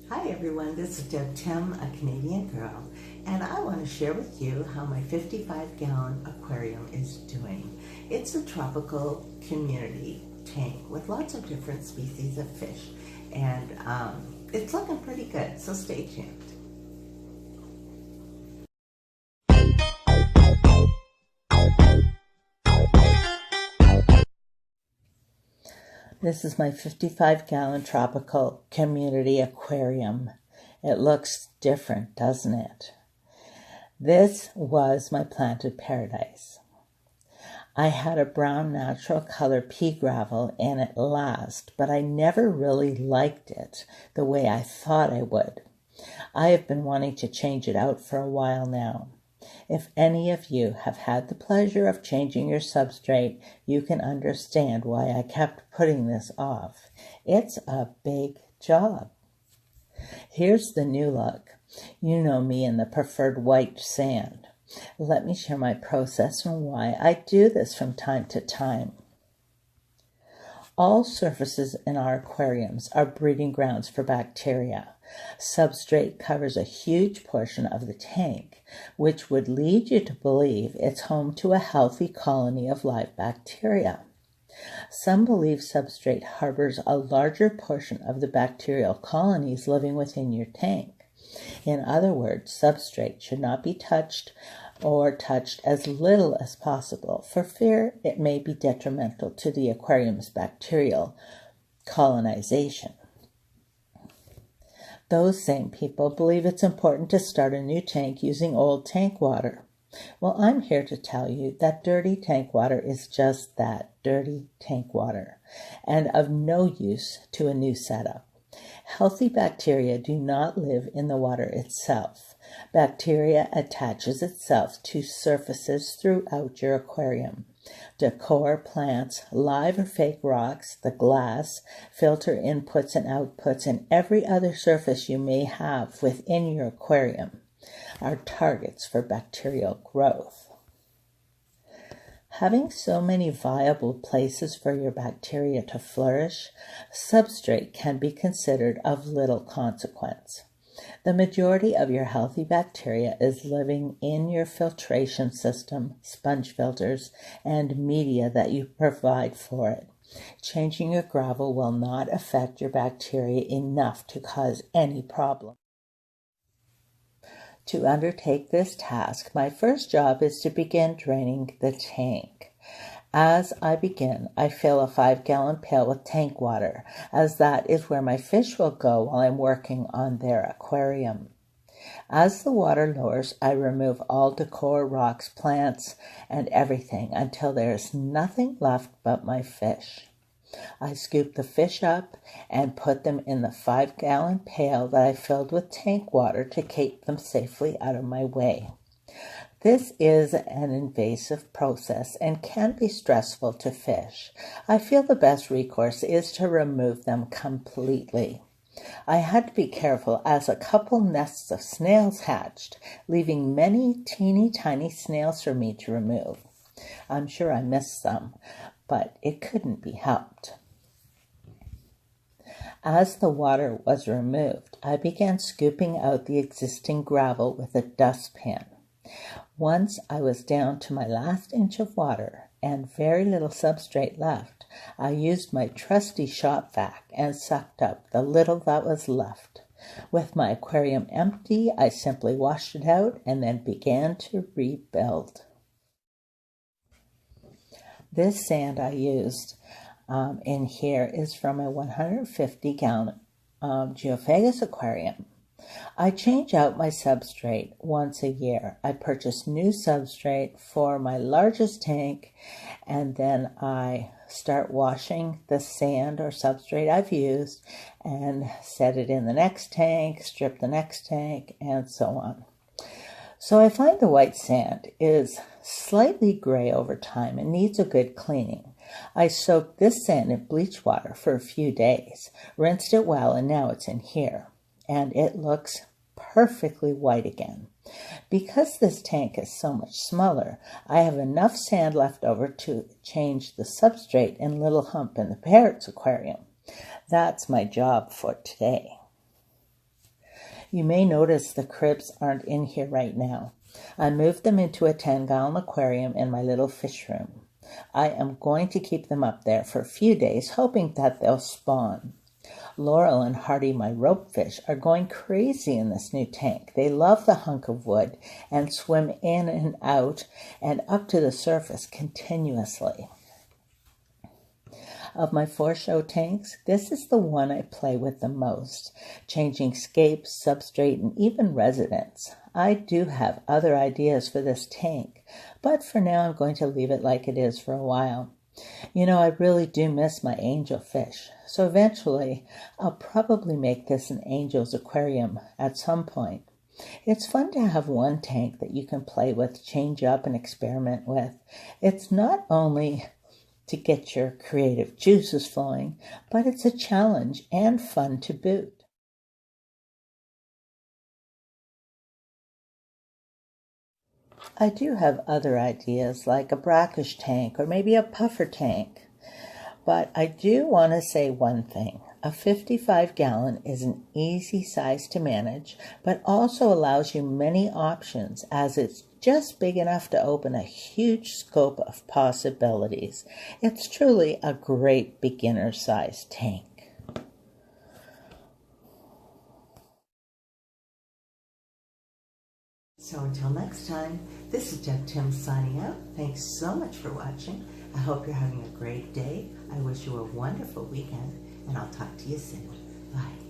Hi everyone, this is Deb Tim, a Canadian girl, and I want to share with you how my 55-gallon aquarium is doing. It's a tropical community tank with lots of different species of fish, and it's looking pretty good, so stay tuned. This is my 55-gallon tropical community aquarium. It looks different, doesn't it? This was my planted paradise. I had a brown natural color pea gravel in it last, but I never really liked it the way I thought I would. I have been wanting to change it out for a while now. If any of you have had the pleasure of changing your substrate, you can understand why I kept putting this off. It's a big job. Here's the new look. You know me in the preferred white sand. Let me share my process and why I do this from time to time. All surfaces in our aquariums are breeding grounds for bacteria. Substrate covers a huge portion of the tank, which would lead you to believe it's home to a healthy colony of live bacteria. Some believe substrate harbors a larger portion of the bacterial colonies living within your tank. In other words, substrate should not be touched or touched as little as possible for fear it may be detrimental to the aquarium's bacterial colonization. Those same people believe it's important to start a new tank using old tank water. Well, I'm here to tell you that dirty tank water is just that, dirty tank water, and of no use to a new setup. Healthy bacteria do not live in the water itself. Bacteria attaches itself to surfaces throughout your aquarium. Decor, plants, live or fake rocks, the glass, filter inputs and outputs, and every other surface you may have within your aquarium are targets for bacterial growth. Having so many viable places for your bacteria to flourish, substrate can be considered of little consequence. The majority of your healthy bacteria is living in your filtration system, sponge filters, and media that you provide for it. Changing your gravel will not affect your bacteria enough to cause any problem. To undertake this task, my first job is to begin draining the tank. As I begin, I fill a 5-gallon pail with tank water, as that is where my fish will go while I'm working on their aquarium. As the water lowers, I remove all decor, rocks, plants, and everything until there is nothing left but my fish. I scoop the fish up and put them in the 5-gallon pail that I filled with tank water to keep them safely out of my way. This is an invasive process and can be stressful to fish. I feel the best recourse is to remove them completely. I had to be careful as a couple nests of snails hatched, leaving many teeny tiny snails for me to remove. I'm sure I missed some, but it couldn't be helped. As the water was removed, I began scooping out the existing gravel with a dustpan. Once I was down to my last inch of water and very little substrate left, I used my trusty shop vac and sucked up the little that was left. With my aquarium empty, I simply washed it out and then began to rebuild. This sand I used in here is from a 150-gallon Geophagus aquarium. I change out my substrate once a year. I purchase new substrate for my largest tank, and then I start washing the sand or substrate I've used and set it in the next tank, strip the next tank, and so on. So I find the white sand is slightly gray over time and needs a good cleaning. I soaked this sand in bleach water for a few days, rinsed it well, and now it's in here. And it looks perfectly white again. Because this tank is so much smaller, I have enough sand left over to change the substrate in Little Hump in the Parrot's aquarium. That's my job for today. You may notice the cribs aren't in here right now. I moved them into a 10-gallon aquarium in my little fish room. I am going to keep them up there for a few days, hoping that they'll spawn. Laurel and Hardy, my rope fish, are going crazy in this new tank. They love the hunk of wood and swim in and out and up to the surface continuously. Of my 4 show tanks, this is the one I play with the most, changing scapes, substrate, and even residents. I do have other ideas for this tank, but for now I'm going to leave it like it is for a while. You know, I really do miss my angel fish, so eventually I'll probably make this an angel's aquarium at some point. It's fun to have one tank that you can play with, change up, and experiment with. It's not only to get your creative juices flowing, but it's a challenge and fun to boot. I do have other ideas like a brackish tank or maybe a puffer tank, but I do want to say one thing. A 55-gallon is an easy size to manage, but also allows you many options as it's just big enough to open a huge scope of possibilities. It's truly a great beginner-sized tank. So until next time, this is Deb Tim signing out. Thanks so much for watching. I hope you're having a great day. I wish you a wonderful weekend, and I'll talk to you soon. Bye.